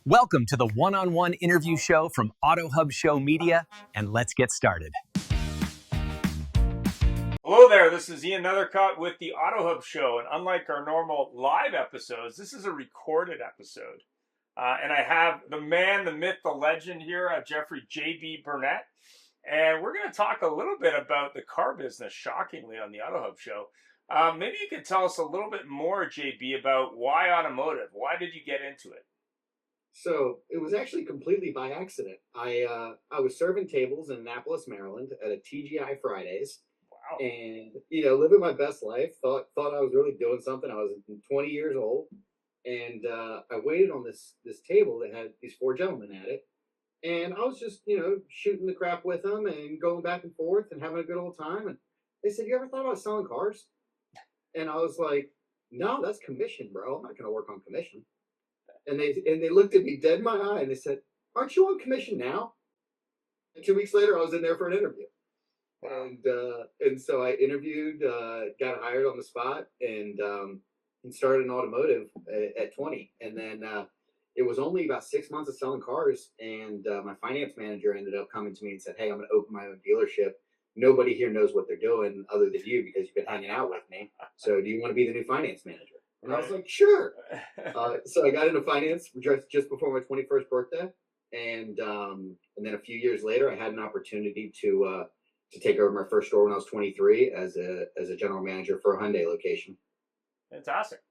Welcome to the one-on-one interview show from AutoHubShow Media, and let's get started. Hello there, this is Ian Nethercott with the AutoHubShow, and unlike our normal live episodes, this is a recorded episode. And I have the man, the myth, the legend here, Jeffrey JB Burnett, and we're going to talk a little bit about the car business, shockingly, on the AutoHubShow. Maybe you could tell us a little bit more, JB, about why automotive? Why did you get into it? So it was actually completely by accident. I was serving tables in Annapolis, Maryland, at a TGI Fridays, Wow. and living my best life. Thought I was really doing something. I was 20 years old, and I waited on this table that had these four gentlemen at it, and I was just shooting the crap with them and going back and forth and having a good old time. And they said, "You ever thought about selling cars?" And I was like, "No, that's commission, bro. I'm not going to work on commission." And they looked at me dead in my eye and they said, "Aren't you on commission now?" And 2 weeks later, I was in there for an interview. Wow. And so I interviewed, got hired on the spot, and started in automotive at 20. And then it was only about 6 months of selling cars, and my finance manager ended up coming to me and said, "Hey, I'm going to open my own dealership. Nobody here knows what they're doing other than you because you've been hanging out with me. So do you want to be the new finance manager?" And I was like, "Sure." So I got into finance just before my 21st birthday, and then a few years later, I had an opportunity to take over my first store when I was 23 as a general manager for a Hyundai location. Fantastic.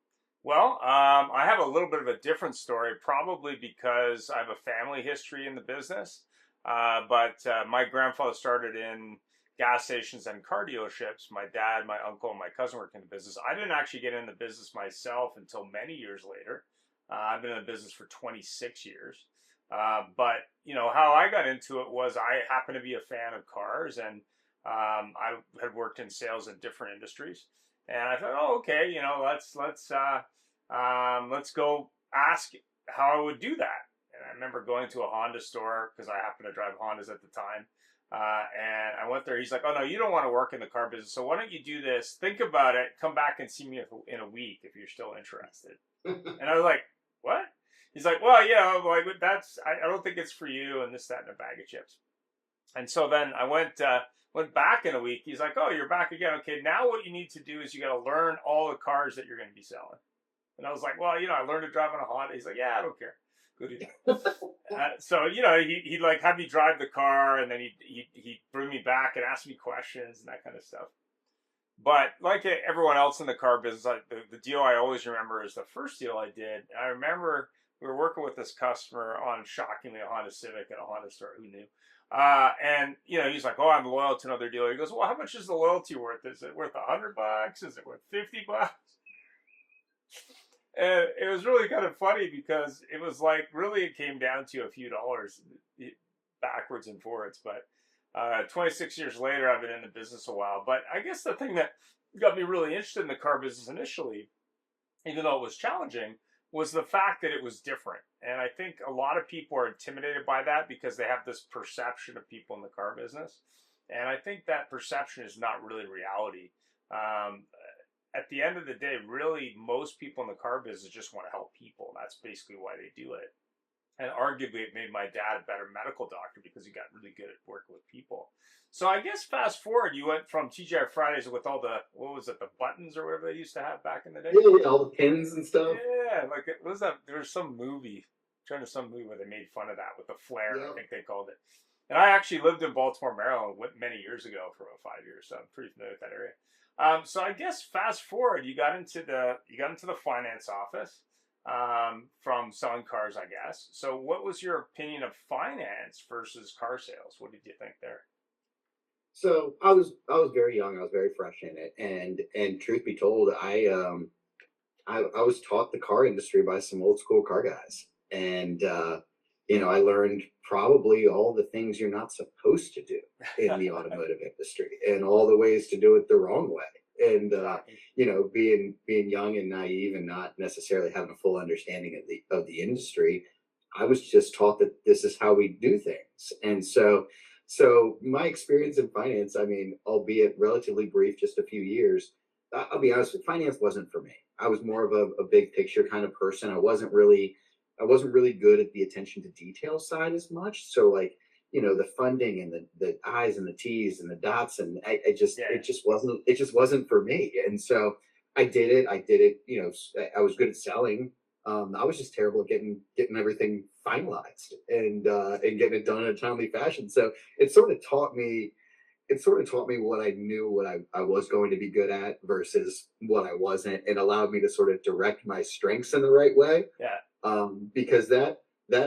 Well, I have a little bit of a different story, probably because I have a family history in the business. But my grandfather started in gas stations and car dealerships. My dad, my uncle, and my cousin worked in the business. I didn't actually get in the business myself until many years later. I've been in the business for 26 years. But, how I got into it was I happened to be a fan of cars, and I had worked in sales in different industries. And I thought, oh, okay, let's go ask how I would do that. And I remember going to a Honda store because I happened to drive Hondas at the time. And I went there. He's like, "Oh, no, you don't want to work in the car business. So why don't you do this? Think about it. Come back and see me in a week if you're still interested." And I was like, "What?" He's like, "Well, yeah, like I don't think it's for you, and this, that, and a bag of chips." And so then I went back in a week. He's like, "Oh, you're back again. Okay, now what you need to do is you got to learn all the cars that you're going to be selling." And I was like, "Well, I learned to drive on a Honda." He's like, "Yeah, I don't care. Go do that." So he'd like have me drive the car, and then he'd bring me back and ask me questions and that kind of stuff. But like everyone else in the car business, the deal I always remember is the first deal I did. I remember we were working with this customer on, shockingly, a Honda Civic at a Honda store. Who knew? And he's like, "Oh, I'm loyal to another dealer." He goes, "Well, how much is the loyalty worth? Is it worth $100? Is it worth $50?" And it was really kind of funny because it was like, really, it came down to a few dollars backwards and forwards. But 26 years later, I've been in the business a while. But I guess the thing that got me really interested in the car business initially, even though it was challenging, was the fact that it was different. And I think a lot of people are intimidated by that because they have this perception of people in the car business. And I think that perception is not really reality. At the end of the day, really, most people in the car business just want to help people. That's basically why they do it. And arguably, it made my dad a better medical doctor because he got really good at working with people. So I guess fast forward, you went from TGI Fridays with all the, the buttons or whatever they used to have back in the day? Yeah, all the pins and stuff. Yeah, like there was some movie, where they made fun of that with the flare, yeah. I think they called it. And I actually lived in Baltimore, Maryland many years ago for about 5 years, so I'm pretty familiar with that area. So I guess fast forward, you got into the finance office from selling cars, I guess. So what was your opinion of finance versus car sales? What did you think there? So I was very young. I was very fresh in it, and truth be told, I was taught the car industry by some old school car guys, and I learned probably all the things you're not supposed to do in the automotive industry, and all the ways to do it the wrong way. And being young and naive and not necessarily having a full understanding of the industry, I was just taught that this is how we do things. And so my experience in finance, I mean, albeit relatively brief, just a few years, I'll be honest with you, finance wasn't for me. I was more of a big picture kind of person. I wasn't really I wasn't really good at the attention to detail side as much. So like, the funding and the I's and the T's and the dots, and Yeah. it just wasn't for me. And so I did it. I was good at selling. I was just terrible at getting everything finalized and getting it done in a timely fashion. So it sort of taught me what I knew, what I was going to be good at versus what I wasn't, and allowed me to sort of direct my strengths in the right way. Yeah. Because that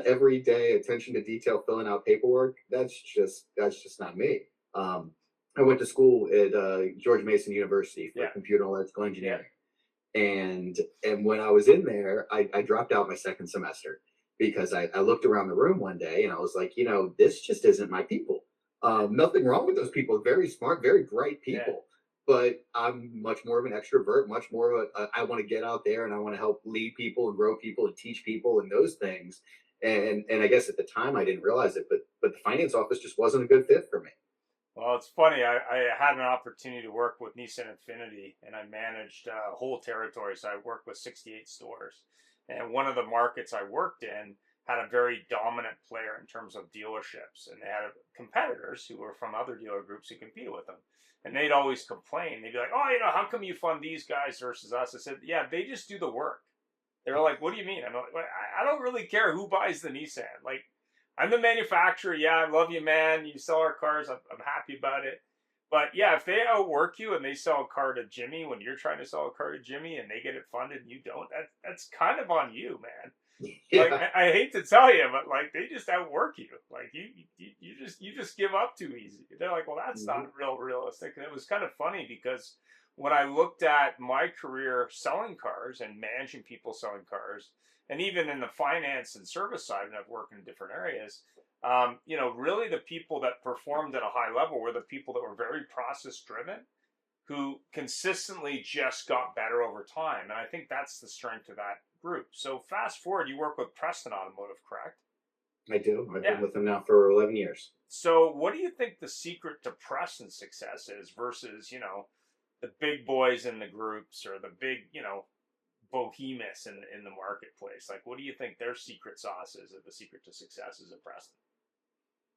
everyday attention to detail, filling out paperwork, that's just not me. I went to school at George Mason University for Yeah. computer and electrical engineering, and when I was in there, I dropped out my second semester because I looked around the room one day and I was like, this just isn't my people. Nothing wrong with those people, very smart, very bright people. Yeah. But I'm much more of an extrovert, much more of I want to get out there and I want to help lead people and grow people and teach people and those things. And I guess at the time I didn't realize it, but the finance office just wasn't a good fit for me. Well, it's funny. I had an opportunity to work with Nissan Infiniti, and I managed a whole territory. So I worked with 68 stores. And one of the markets I worked in had a very dominant player in terms of dealerships. And they had competitors who were from other dealer groups who competed with them. And they'd always complain. They'd be like, oh, how come you fund these guys versus us? I said, yeah, they just do the work. They were like, what do you mean? I'm like, I don't really care who buys the Nissan. Like, I'm the manufacturer. Yeah, I love you, man. You sell our cars. I'm happy about it. But yeah, if they outwork you and they sell a car to Jimmy when you're trying to sell a car to Jimmy and they get it funded and you don't, that's kind of on you, man. Yeah. Like I hate to tell you, but like they just outwork you. Like you just give up too easy. They're like, well, that's not realistic. And it was kind of funny because when I looked at my career selling cars and managing people selling cars, and even in the finance and service side, and I've worked in different areas, really the people that performed at a high level were the people that were very process driven, who consistently just got better over time. And I think that's the strength of that group. So fast forward, you work with Preston Automotive, correct? I do. I've been with them now for 11 years. So what do you think the secret to Preston's success is versus, the big boys in the groups or the big, behemoths in the marketplace? Like, what do you think their secret sauce is, or the secret to success is at Preston?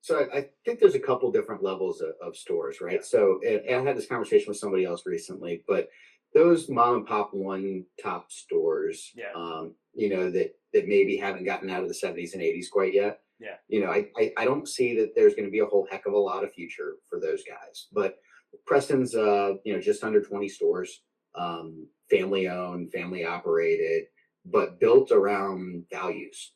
So I think there's a couple different levels of stores, right? Yeah. So and I had this conversation with somebody else recently, but those mom and pop one top stores, Yeah. That maybe haven't gotten out of the 70s and 80s quite yet. Yeah. I don't see that there's going to be a whole heck of a lot of future for those guys. But Preston's, just under 20 stores, family owned, family operated, but built around values,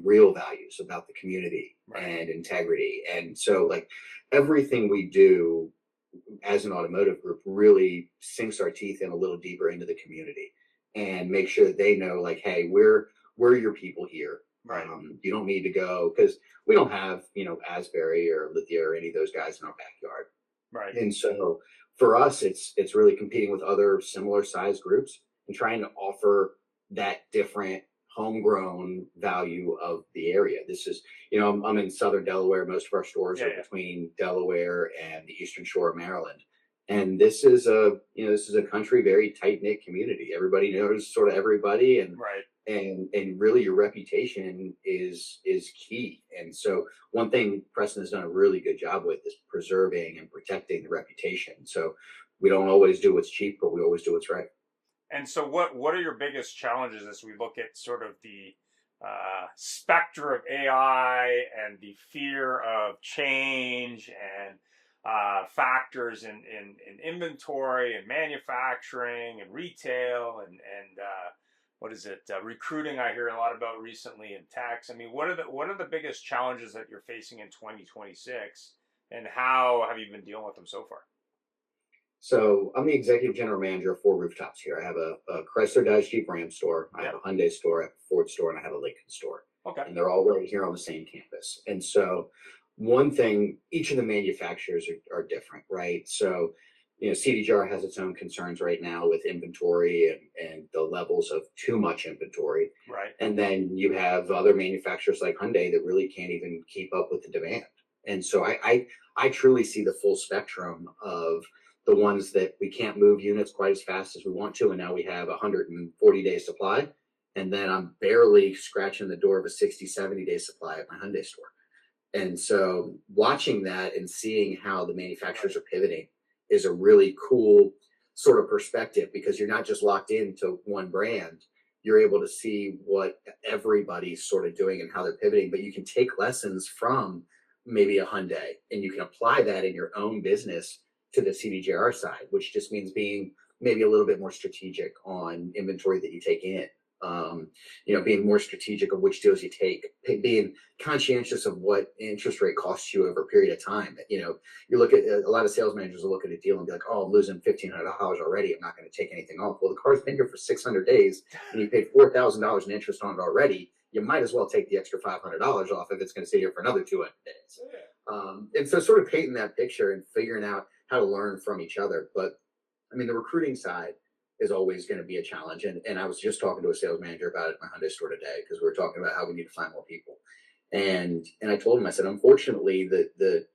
real values about the community and integrity. And so like everything we do as an automotive group really sinks our teeth in a little deeper into the community and make sure that they know like, hey, we're your people here. Right. You don't need to go because we don't have, Asbury or Lithia or any of those guys in our backyard. Right. And so for us, it's really competing with other similar size groups and trying to offer that different homegrown value of the area. This is, I'm in Southern Delaware. Most of our stores are between Delaware and the Eastern Shore of Maryland. And this is a country, very tight knit community. Everybody knows sort of everybody, and really your reputation is key. And so one thing Preston has done a really good job with is preserving and protecting the reputation. So we don't always do what's cheap, but we always do what's right. And so what are your biggest challenges as we look at sort of the specter of AI and the fear of change and factors in inventory and manufacturing and retail and recruiting? I hear a lot about recently in tax. I mean, what are the biggest challenges that you're facing in 2026, and how have you been dealing with them so far? So I'm the executive general manager of 4 rooftops here. I have a Chrysler Dodge Jeep Ram store. I have a Hyundai store, I have a Ford store, and I have a Lincoln store. Okay. And they're all right here on the same campus. And so one thing, each of the manufacturers are different, right? So, CDJR has its own concerns right now with inventory and the levels of too much inventory. Right. And then you have other manufacturers like Hyundai that really can't even keep up with the demand. And so I truly see the full spectrum of the ones that we can't move units quite as fast as we want to, and now we have 140-day supply. And then I'm barely scratching the door of a 60, 70-day supply at my Hyundai store. And so watching that and seeing how the manufacturers are pivoting is a really cool sort of perspective, because you're not just locked into one brand. You're able to see what everybody's sort of doing and how they're pivoting, but you can take lessons from maybe a Hyundai and you can apply that in your own business to the CDJR side, which just means being maybe a little bit more strategic on inventory that you take in. Being more strategic of which deals you take, being conscientious of what interest rate costs you over a period of time. You look at a lot of sales managers will look at a deal and be like, "Oh, I'm losing $1,500 already. I'm not going to take anything off." Well, the car's been here for 600 days, and you paid $4,000 in interest on it already. You might as well take the extra $500 off if it's going to sit here for another 200 days. And so, sort of painting that picture and figuring out how to learn from each other. But I mean, the recruiting side is always going to be a challenge. And I was just talking to a sales manager about it at my Hyundai store today, because we were talking about how we need to find more people. And I told him, I said, unfortunately, the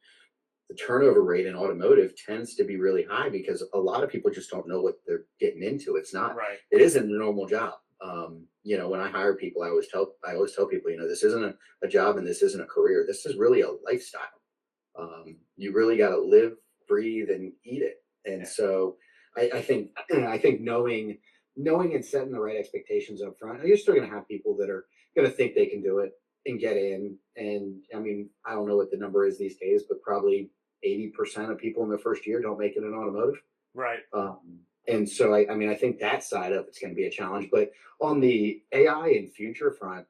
turnover rate in automotive tends to be really high because a lot of people just don't know what they're getting into. It's not, right. It isn't a normal job. When I hire people, I always tell people, this isn't a job and this isn't a career. This is really a lifestyle. You really got to live, breathe, and eat it. And so I think knowing and setting the right expectations up front, you're still going to have people that are going to think they can do it and get in. And I mean, I don't know what the number is these days, but probably 80% of people in their first year don't make it in automotive. Right. And so, I think that side of it's going to be a challenge. But on the AI and future front,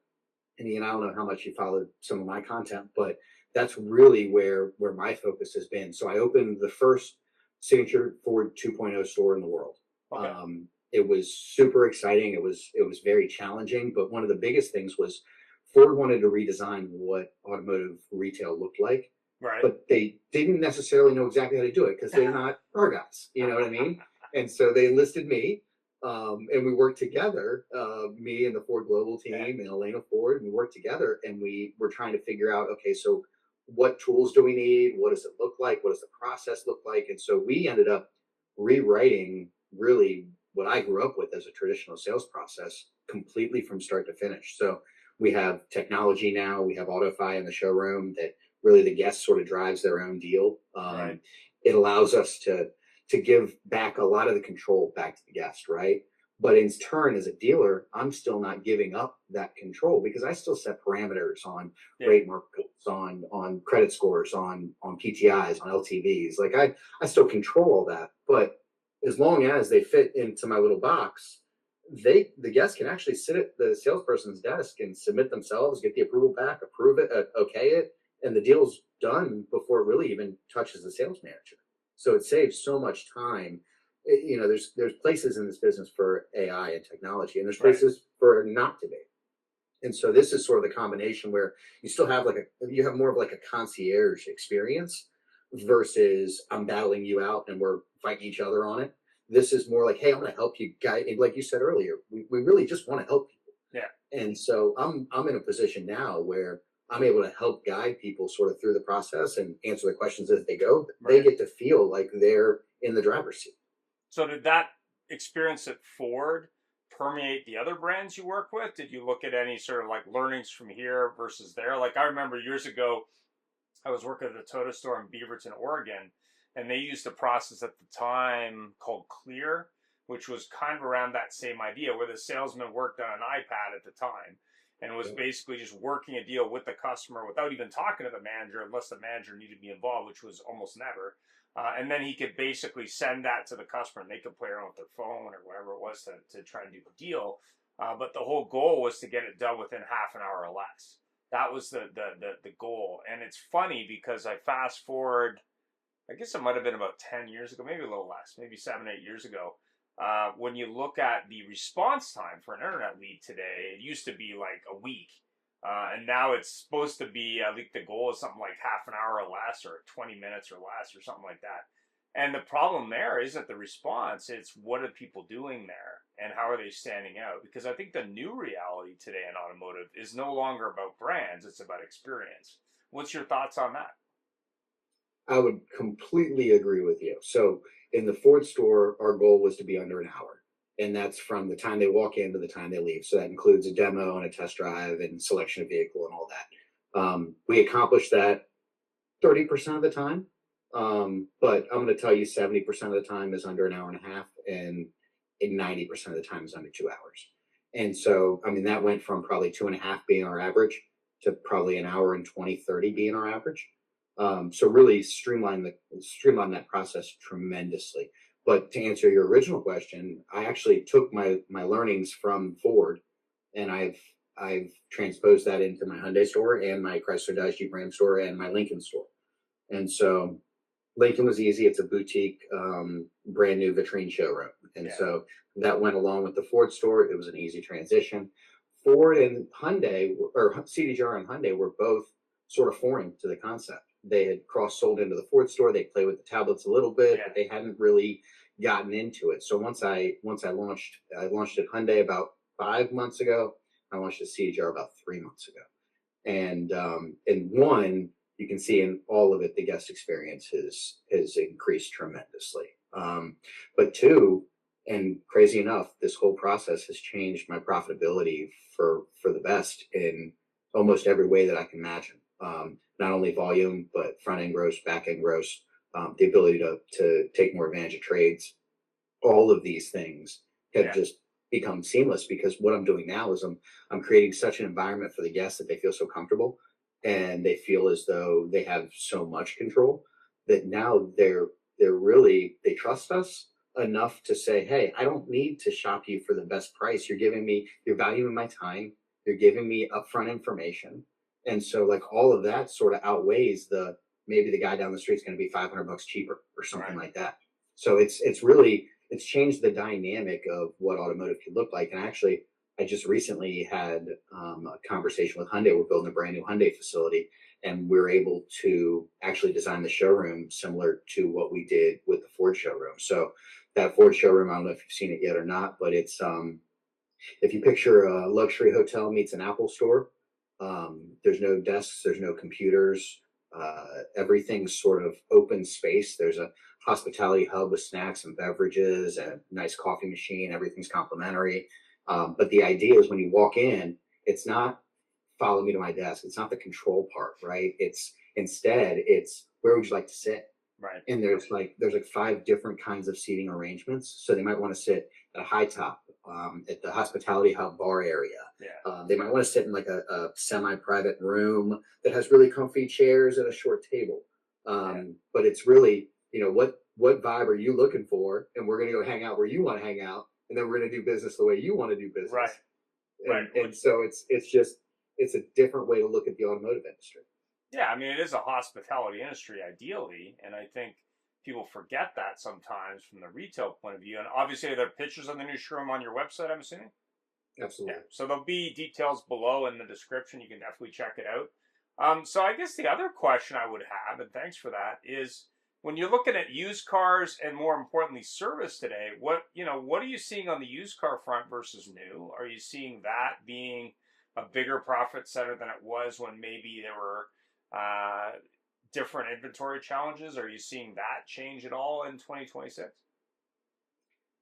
and Ian, I don't know how much you followed some of my content, but that's really where my focus has been. So I opened the first Signature Ford 2.0 store in the world. Okay. It was super exciting. It was very challenging, but one of the biggest things was Ford wanted to redesign what automotive retail looked like, right? But they didn't necessarily know exactly how to do it because they're not car guys. You know what I mean? And so they enlisted me, and we worked together, me and the Ford Global team and Elena Ford, and we worked together, and we were trying to figure out, okay, so what tools do we need? What does it look like? What does the process look like? And so we ended up rewriting really what I grew up with as a traditional sales process completely from start to finish. So we have technology now. We have AutoFi in the showroom that really the guest sort of drives their own deal. Right. It allows us to give back a lot of the control back to the guest, right? But in turn, as a dealer, I'm still not giving up that control because I still set parameters on rate markups, on credit scores, on PTIs, on LTVs. Like I still control all that. But as long as they fit into my little box, the guest can actually sit at the salesperson's desk and submit themselves, get the approval back, approve it, okay it, and the deal's done before it really even touches the sales manager. So it saves so much time. There's places in this business for AI and technology, and there's places for not to be. And so this is sort of the combination where you still have you have more of like a concierge experience versus I'm battling you out and we're fighting each other on it. This is more like, hey, I'm going to help you guys. And like you said earlier, we really just want to help people. Yeah. And so I'm in a position now where I'm able to help guide people sort of through the process and answer the questions as they go. They get to feel like they're in the driver's seat. So did that experience at Ford permeate the other brands you work with? Did you look at any sort of like learnings from here versus there? Like I remember years ago, I was working at a Toyota store in Beaverton, Oregon, and they used a process at the time called Clear, which was kind of around that same idea where the salesman worked on an iPad at the time and was basically just working a deal with the customer without even talking to the manager unless the manager needed to be involved, which was almost never. And then he could basically send that to the customer and they could play around with their phone or whatever it was to try and do the deal. But the whole goal was to get it done within half an hour or less. That was the goal. And it's funny because I fast forward, I guess it might have been about 10 years ago, maybe a little less, maybe 7, 8 years ago. When you look at the response time for an internet lead today, it used to be like a week. And now it's supposed to be, I think the goal is something like half an hour or less, or 20 minutes or less, or something like that. And the problem there isn't the response, it's what are people doing there and how are they standing out? Because I think the new reality today in automotive is no longer about brands, it's about experience. What's your thoughts on that? I would completely agree with you. So in the Ford store, our goal was to be under an hour. And that's from the time they walk in to the time they leave. So that includes a demo and a test drive and selection of vehicle and all that. We accomplish that 30% of the time. But I'm going to tell you 70% of the time is under an hour and a half, and 90% of the time is under 2 hours. And so, I mean, that went from probably 2.5 being our average to probably an hour and 20, 30 being our average. So really streamline that process tremendously. But to answer your original question, I actually took my learnings from Ford, and I've transposed that into my Hyundai store and my Chrysler Dodge Jeep Ram store and my Lincoln store. And so Lincoln was easy. It's a boutique, brand new vitrine showroom. And so that went along with the Ford store. It was an easy transition. Ford and Hyundai, or CDJR and Hyundai, were both sort of foreign to the concept. They had cross-sold into the Ford store. They played with the tablets a little bit, but they hadn't really gotten into it. So once I launched at Hyundai about 5 months ago. I launched at CDJR about 3 months ago. And one, you can see in all of it, the guest experience has increased tremendously. But two, and crazy enough, this whole process has changed my profitability for the best in almost every way that I can imagine. Not only volume, but front end gross, back end gross, the ability to take more advantage of trades. All of these things have just become seamless, because what I'm doing now is I'm creating such an environment for the guests that they feel so comfortable, and they feel as though they have so much control that now they trust us enough to say, hey, I don't need to shop you for the best price. You're valuing my time. You're giving me upfront information. And so like all of that sort of outweighs maybe the guy down the street's going to be $500 cheaper or something like that. So it's changed the dynamic of what automotive could look like. And actually, I just recently had a conversation with Hyundai. We're building a brand new Hyundai facility, and we're able to actually design the showroom similar to what we did with the Ford showroom. So that Ford showroom, I don't know if you've seen it yet or not, but it's if you picture a luxury hotel meets an Apple store, there's no desks, there's no computers, everything's sort of open space. There's a hospitality hub with snacks and beverages and a nice coffee machine. Everything's complimentary. But the idea is when you walk in, it's not follow me to my desk. It's not the control part, right? Instead, where would you like to sit? Right. And there's like 5 different kinds of seating arrangements. So they might want to sit at a high top, at the hospitality hub bar area. They might want to sit in like a semi-private room that has really comfy chairs and a short table. But it's really, what vibe are you looking for? And we're going to go hang out where you want to hang out. And then we're going to do business the way you want to do business. And so it's a different way to look at the automotive industry. Yeah, I mean, it is a hospitality industry, ideally, and I think people forget that sometimes from the retail point of view. And obviously, there are pictures of the new showroom on your website, I'm assuming? Absolutely. Yeah. So there'll be details below in the description. You can definitely check it out. So I guess the other question I would have, and thanks for that, is when you're looking at used cars and more importantly service today, what are you seeing on the used car front versus new? Are you seeing that being a bigger profit center than it was when maybe there were different inventory challenges? Are you seeing that change at all in 2026?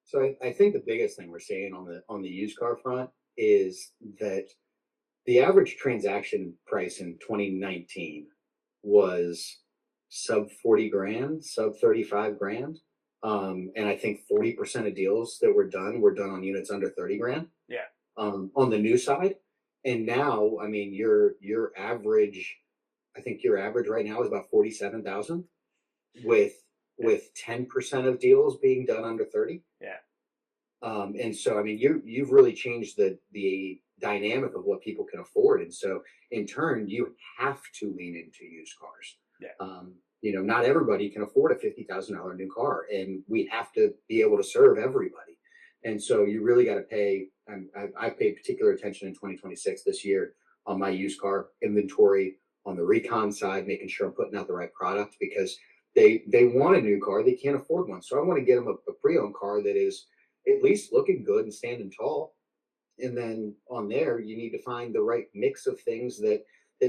So I think the biggest thing we're seeing on the used car front is that the average transaction price in 2019 was sub 40 grand, sub 35 grand. And I think 40% of deals that were done on units under 30 grand. Yeah. On the new side. And now, I mean, your average right now is about 47,000 with 10% of deals being done under 30. Yeah. And so, I mean, you've really changed the dynamic of what people can afford. And so in turn, you have to lean into used cars. Yeah. Not everybody can afford a $50,000 new car, and we have to be able to serve everybody. And so you really got to pay. I've paid particular attention in 2026 this year on my used car inventory, on the recon side, making sure I'm putting out the right product, because they want a new car, they can't afford one. So I want to get them a pre-owned car that is at least looking good and standing tall. And then on there, you need to find the right mix of things that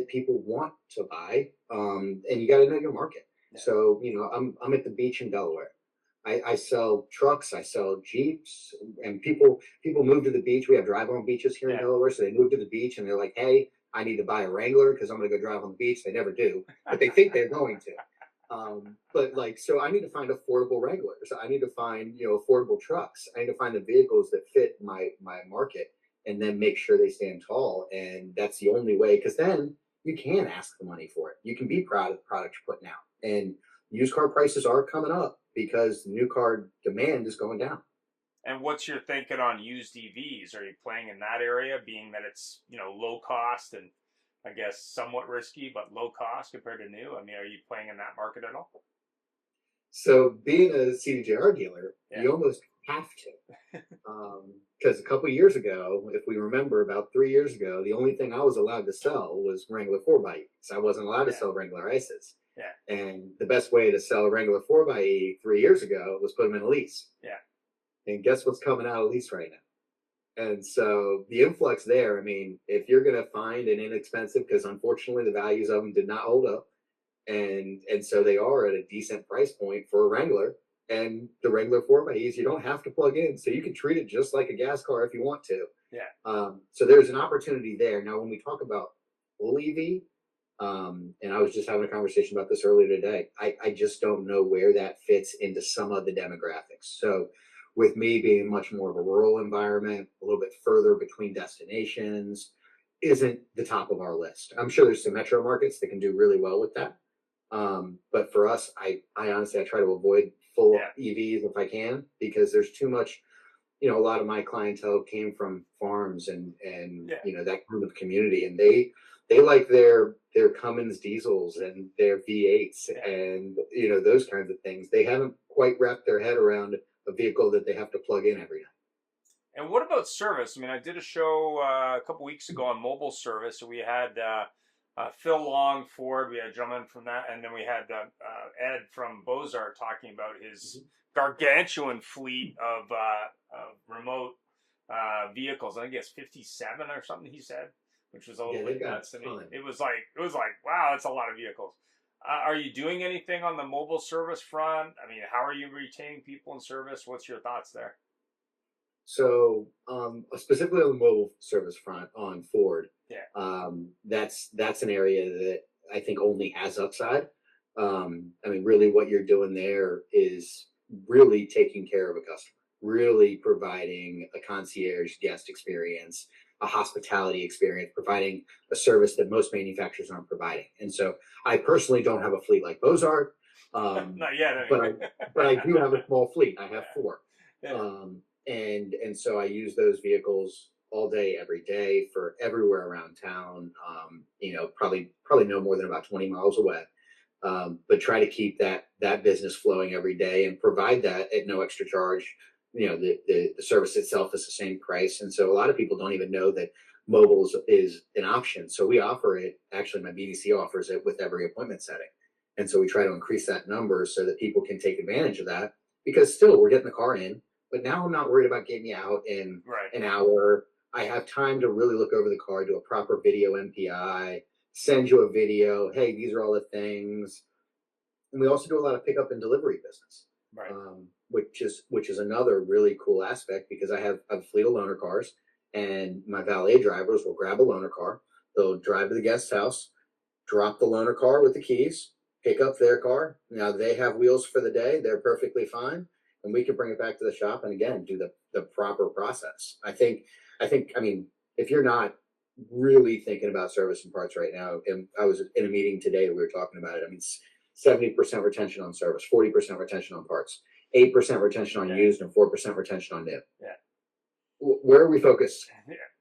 people want to buy, and you got to know your market. Yeah. So I'm at the beach in Delaware. I sell trucks, I sell Jeeps, and people move to the beach. We have drive-on beaches here in Yeah. Delaware, so they move to the beach and they're like, "Hey, I need to buy a Wrangler because I'm going to go drive on the beach." They never do, but they think they're going to. But like, so I need to find affordable Wranglers. I need to find, affordable trucks. I need to find the vehicles that fit my market, and then make sure they stand tall. And that's the only way, because then you can ask the money for it. You can be proud of the product you're putting out. And used car prices are coming up because new car demand is going down. And what's your thinking on used EVs? Are you playing in that area, being that it's, low cost and I guess somewhat risky, but low cost compared to new? I mean, are you playing in that market at all? So being a CDJR dealer, Yeah. you almost have to. Because a couple of years ago, if we remember, about 3 years ago, the only thing I was allowed to sell was Wrangler 4xe. I wasn't allowed to sell Wrangler Ices. Yeah. And the best way to sell a Wrangler 4xe 3 years ago was put them in a lease. Yeah. And guess what's coming out of lease right now? And so the influx there, I mean, if you're going to find an inexpensive, because unfortunately the values of them did not hold up, and so they are at a decent price point for a Wrangler. And the Wrangler 4xe, you don't have to plug in, so you can treat it just like a gas car if you want to. Yeah. So there's an opportunity there. Now, when we talk about full EV, and I was just having a conversation about this earlier today, I just don't know where that fits into some of the demographics. So with me being much more of a rural environment, a little bit further between destinations, isn't the top of our list. I'm sure there's some metro markets that can do really well with that. But for us, I honestly, I try to avoid full EVs if I can, because there's too much, a lot of my clientele came from farms and that group of community, and they like their Cummins diesels and their V8s and, those kinds of things. They haven't quite wrapped their head around a vehicle that they have to plug in every night. And what about service? I mean, I did a show a couple weeks ago on mobile service. So we had Phil Long, Ford, we had a gentleman from that, and then we had Ed from Bozar talking about his gargantuan fleet of remote vehicles. I think it's 57 or something he said, which was a little bit nuts to me. It was like, wow, that's a lot of vehicles. Are you doing anything on the mobile service front? I mean, how are you retaining people in service? What's your thoughts there? So specifically on the mobile service front on Ford, that's an area that I think only has upside. I mean, really what you're doing there is really taking care of a customer, really providing a concierge guest experience, a hospitality experience, providing a service that most manufacturers aren't providing. And so I personally don't have a fleet like Bozar. Not yet, anyway. but I do have a small fleet. I have 4. And so I use those vehicles all day, every day, for everywhere around town. Probably no more than about 20 miles away. But try to keep that business flowing every day and provide that at no extra charge. The service itself is the same price, and so a lot of people don't even know that mobile is an option. So we offer it. Actually, my BDC offers it with every appointment setting, and so we try to increase that number so that people can take advantage of that. Because still, we're getting the car in. But now I'm not worried about getting you out in an hour. I have time to really look over the car, do a proper video MPI, send you a video. Hey, these are all the things. And we also do a lot of pickup and delivery business, which is another really cool aspect, because I have a fleet of loaner cars, and my valet drivers will grab a loaner car. They'll drive to the guest house, drop the loaner car with the keys, pick up their car. Now they have wheels for the day. They're perfectly fine. And we can bring it back to the shop and again do the proper process. I mean, if you're not really thinking about service and parts right now, and I was in a meeting today, we were talking about it. I mean, 70% retention on service, 40% retention on parts, 8% retention on used, and 4% retention on new. Where are we focused?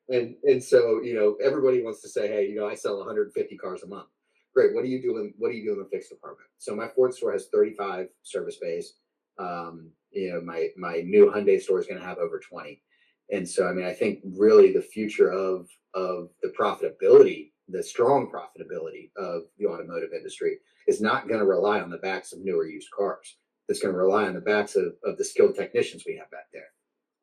And so everybody wants to say, hey, I sell 150 cars a month. Great. What do you do in the fixed department? So my Ford store has 35 service bays. My new Hyundai store is going to have over 20. And so, I mean, I think really the future of the profitability, the strong profitability of the automotive industry is not going to rely on the backs of newer used cars. It's going to rely on the backs of the skilled technicians we have back there.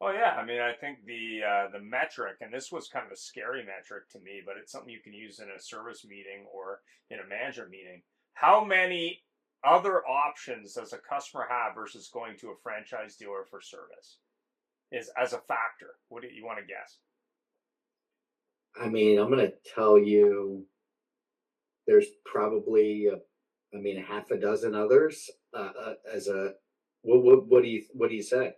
Oh yeah, I mean, I think the metric, and this was kind of a scary metric to me, but it's something you can use in a service meeting or in a manager meeting. How many other options does a customer have versus going to a franchise dealer for service is as a factor? What do you want to guess? I mean, I'm going to tell you there's probably, a half a dozen others as a, what do you say?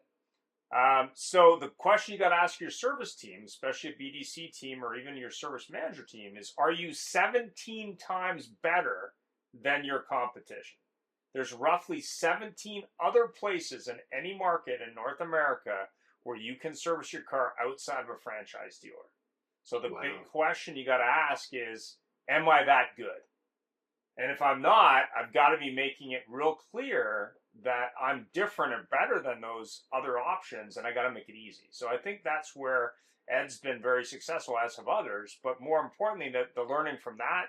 So the question you got to ask your service team, especially a BDC team or even your service manager team, is: are you 17 times better than your competition? There's roughly 17 other places in any market in North America where you can service your car outside of a franchise dealer. So the big question you got to ask is, am I that good? And if I'm not, I've got to be making it real clear that I'm different and better than those other options, and I got to make it easy. So I think that's where Ed's been very successful, as have others. But more importantly, the learning from that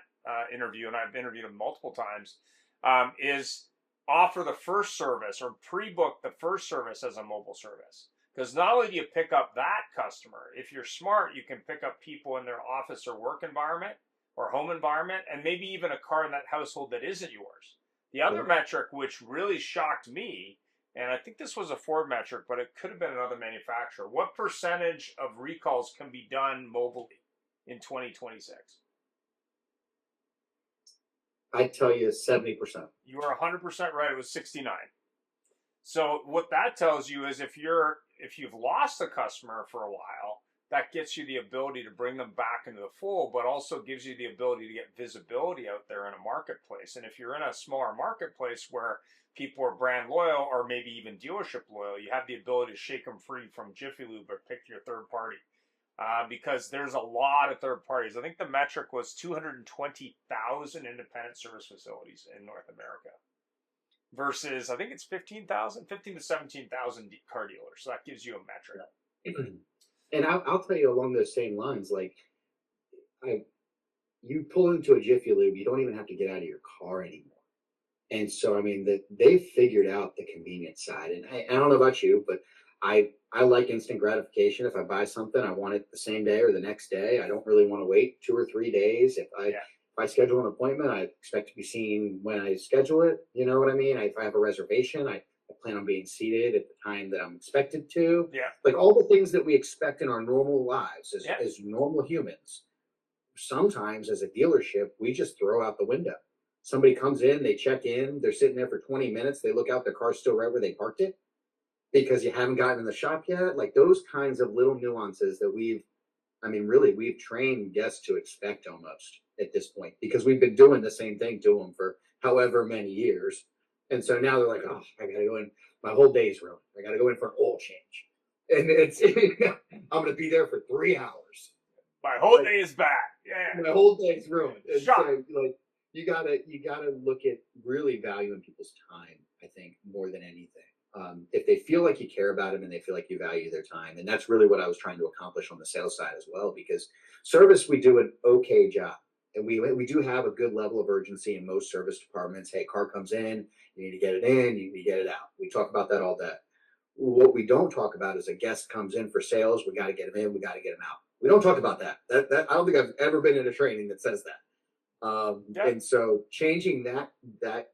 interview, and I've interviewed him multiple times, is offer the first service or pre-book the first service as a mobile service. Because not only do you pick up that customer, if you're smart, you can pick up people in their office or work environment or home environment, and maybe even a car in that household that isn't yours. The other metric, which really shocked me, and I think this was a Ford metric, but it could have been another manufacturer: what percentage of recalls can be done mobilely in 2026? I'd tell you 70%. You are 100% right. It was 69. So what that tells you is if you've lost a customer for a while, that gets you the ability to bring them back into the fold, but also gives you the ability to get visibility out there in a marketplace. And if you're in a smaller marketplace where people are brand loyal or maybe even dealership loyal, you have the ability to shake them free from Jiffy Lube or pick your third party. Because there's a lot of third parties. I think the metric was 220,000 independent service facilities in North America versus, I think it's 15 to 17,000 car dealers. So that gives you a metric. And I'll tell you along those same lines, like you pull into a Jiffy Lube, you don't even have to get out of your car anymore. And so, I mean, they've figured out the convenience side. And I don't know about you, but I like instant gratification. If I buy something, I want it the same day or the next day. I don't really want to wait 2 or 3 days. If I schedule an appointment, I expect to be seen when I schedule it. You know what I mean? If I have a reservation, I plan on being seated at the time that I'm expected to. Yeah. Like all the things that we expect in our normal lives as normal humans. Sometimes as a dealership, we just throw out the window. Somebody comes in, they check in, they're sitting there for 20 minutes, they look out, their car's still right where they parked it because you haven't gotten in the shop yet. Like those kinds of little nuances that we've trained guests to expect almost at this point, because we've been doing the same thing to them for however many years. And so now they're like, oh, I got to go in. My whole day's ruined. I got to go in for an oil change. And it's, I'm going to be there for 3 hours. My whole day is bad. Yeah. My whole day's ruined. And Shock. so, like, you gotta look at really valuing people's time, I think, more than anything. If they feel like you care about them and they feel like you value their time. And that's really what I was trying to accomplish on the sales side as well, because service, we do an okay job. And we do have a good level of urgency in most service departments. Hey, car comes in, you need to get it in, you need to get it out. We talk about that all day. What we don't talk about is a guest comes in for sales, we got to get them in, we got to get them out. We don't talk about that. That I don't think I've ever been in a training that says that. And so changing that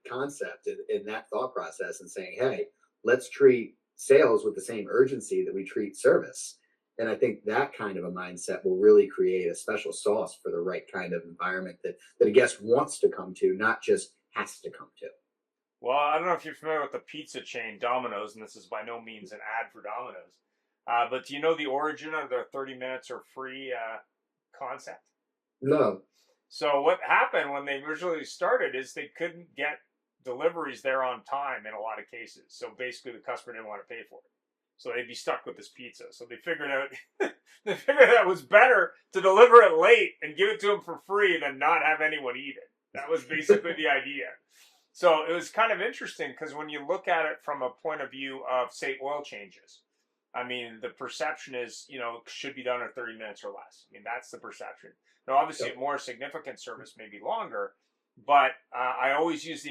concept and that thought process and saying, hey, let's treat sales with the same urgency that we treat service. And I think that kind of a mindset will really create a special sauce for the right kind of environment that a guest wants to come to, not just has to come to. Well, I don't know if you're familiar with the pizza chain Domino's, and this is by no means an ad for Domino's. But do you know the origin of their 30 minutes or free concept? No. So what happened when they originally started is they couldn't get deliveries there on time in a lot of cases. So basically the customer didn't want to pay for it. So they'd be stuck with this pizza. So they figured out it was better to deliver it late and give it to them for free than not have anyone eat it. That was basically the idea. So it was kind of interesting because when you look at it from a point of view of, say, oil changes, I mean, the perception is, should be done in 30 minutes or less. I mean, that's the perception. Now, obviously, more significant service may be longer, but I always use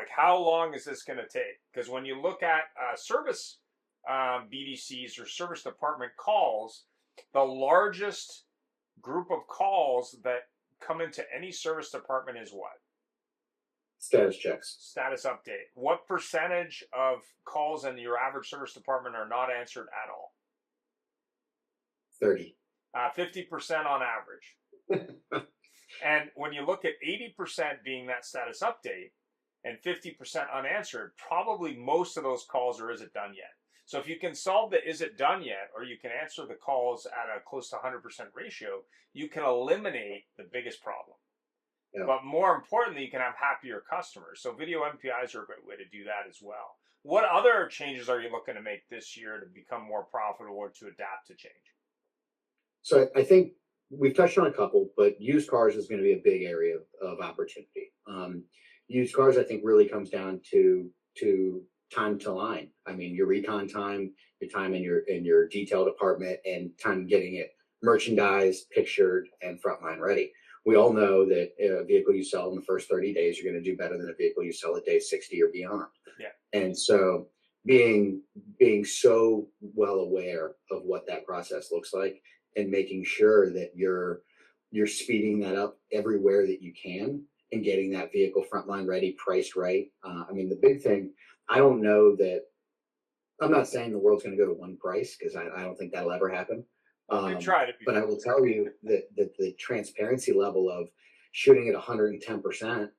how long is this going to take? Because when you look at service BDCs or service department calls, the largest group of calls that come into any service department is what? Status checks. Status update. What percentage of calls in your average service department are not answered at all? 30. 50% on average. And when you look at 80% being that status update and 50% unanswered, probably most of those calls are, is it done yet? So if you can solve the is it done yet, or you can answer the calls at a close to 100% ratio, you can eliminate the biggest problem. Yeah. But more importantly, you can have happier customers. So video MPIs are a great way to do that as well. What other changes are you looking to make this year to become more profitable or to adapt to change? So I think we've touched on a couple, but used cars is going to be a big area of opportunity. Used cars, I think, really comes down to time to line. I mean, your recon time, your time in your detail department, and time getting it merchandised, pictured, and frontline ready. We all know that a vehicle you sell in the first 30 days, you're going to do better than a vehicle you sell at day 60 or beyond. Yeah. And so being so well aware of what that process looks like and making sure that you're speeding that up everywhere that you can and getting that vehicle frontline ready, priced right. I mean, the big thing, I don't know that, I'm not saying the world's going to go to one price because I don't think that'll ever happen. We've tried it before. But I will tell you that the transparency level of shooting at 110%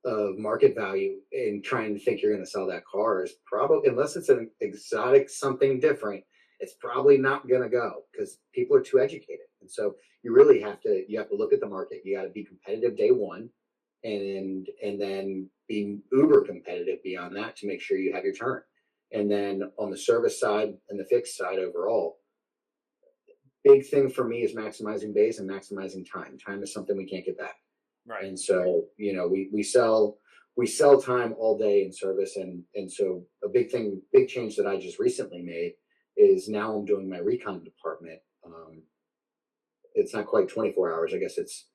of market value and trying to think you're going to sell that car is probably, unless it's an exotic something different, it's probably not going to go because people are too educated. And so you really have to look at the market. You got to be competitive day one, and then be uber competitive beyond that to make sure you have your turn. And then on the service side and the fixed side overall, big thing for me is maximizing bays and maximizing time. Time is something we can't get back. Right. And so, we sell time all day in service. And so a big change that I just recently made is now I'm doing my recon department. It's not quite 24 hours. I guess it's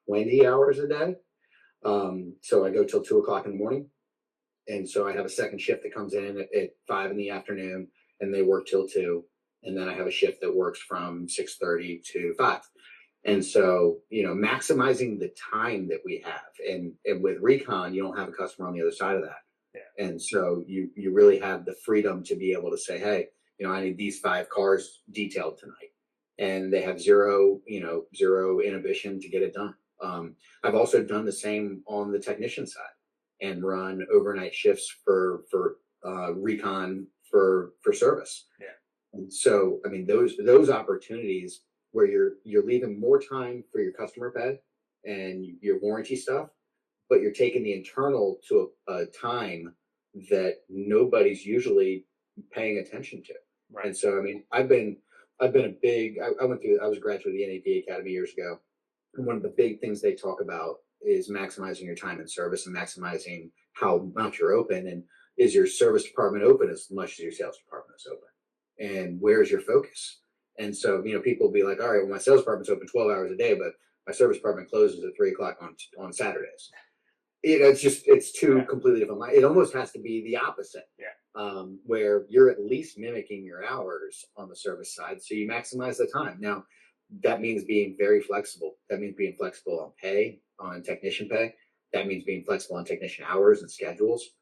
20 hours a day. So I go till 2:00 in the morning. And so I have a second shift that comes in at 5 in the afternoon and they work till 2. And then I have a shift that works from 6:30 to 5. And so, maximizing the time that we have, and with recon, you don't have a customer on the other side of that. Yeah. And so you really have the freedom to be able to say, hey, I need these 5 cars detailed tonight. And they have zero inhibition to get it done. I've also done the same on the technician side and run overnight shifts for recon for service. Yeah. And so, I mean, those opportunities where you're leaving more time for your customer pay and your warranty stuff, but you're taking the internal to a time that nobody's usually paying attention to. Right. And so, I mean, I've been I was a graduate of the NAD Academy years ago. And one of the big things they talk about is maximizing your time in service and maximizing how much you're open. And is your service department open as much as your sales department is open? And where's your focus? And so, people will be like, all right, well, my sales department's open 12 hours a day, but my service department closes at 3:00 on Saturdays. It's two completely different. It almost has to be the opposite. Yeah. Where you're at least mimicking your hours on the service side. So you maximize the time. Now, that means being very flexible. That means being flexible on pay, on technician pay. That means being flexible on technician hours and schedules.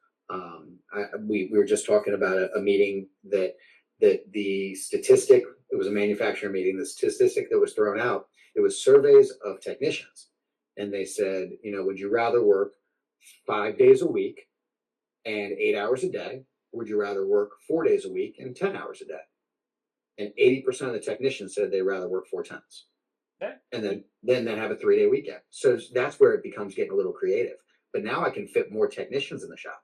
We were just talking about a meeting that the statistic, it was a manufacturer meeting, the statistic that was thrown out, it was surveys of technicians. And they said, would you rather work 5 days a week and 8 hours a day? Or would you rather work 4 days a week and 10 hours a day? And 80% of the technicians said they'd rather work 4 10s. Yeah. And then have a 3-day weekend. So that's where it becomes getting a little creative. But now I can fit more technicians in the shop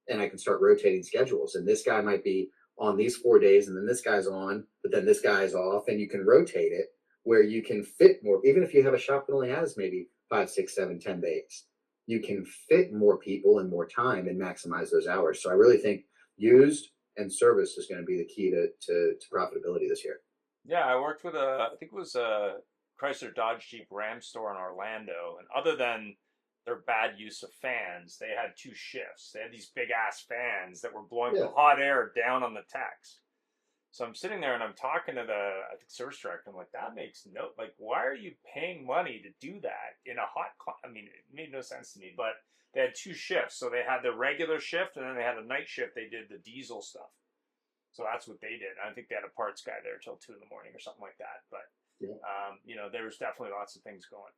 and I can start rotating schedules. And this guy might be on these 4 days and then this guy's on, but then this guy's off, and you can rotate it where you can fit more. Even if you have a shop that only has maybe 5, 6, 7, 10 days, you can fit more people and more time and maximize those hours. So I really think used and service is going to be the key to profitability this year. Yeah, I worked with I think it was a Chrysler Dodge Jeep Ram store in Orlando, and other than their bad use of fans, they had 2 shifts. They had these big ass fans that were blowing hot air down on the techs. So I'm sitting there and I'm talking to I think service director. I'm like, that makes no, like, why are you paying money to do that in a I mean, it made no sense to me, but they had 2 shifts. So they had the regular shift and then they had a night shift. They did the diesel stuff. So that's what they did. I think they had a parts guy there till 2 in the morning or something like that. But, you know, there was definitely lots of things going.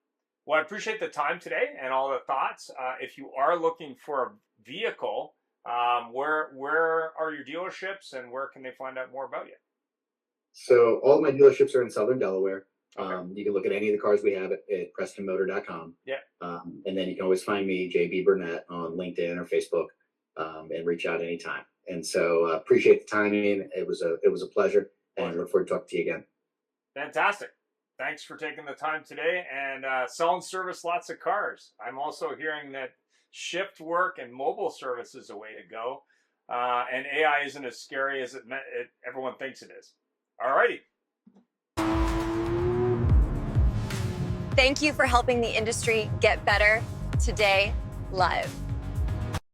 Well, I appreciate the time today and all the thoughts. If you are looking for a vehicle, where are your dealerships and where can they find out more about you? So all of my dealerships are in Southern Delaware. Okay. You can look at any of the cars we have at PrestonMotor.com. Yeah. And then you can always find me, JB Burnett, on LinkedIn or Facebook, and reach out anytime. And so appreciate the timing. It was a pleasure, and look forward to talking to you again. Fantastic. Thanks for taking the time today and sell and service lots of cars. I'm also hearing that shift work and mobile service is a way to go. And AI isn't as scary as everyone thinks it is. All righty. Thank you for helping the industry get better today live.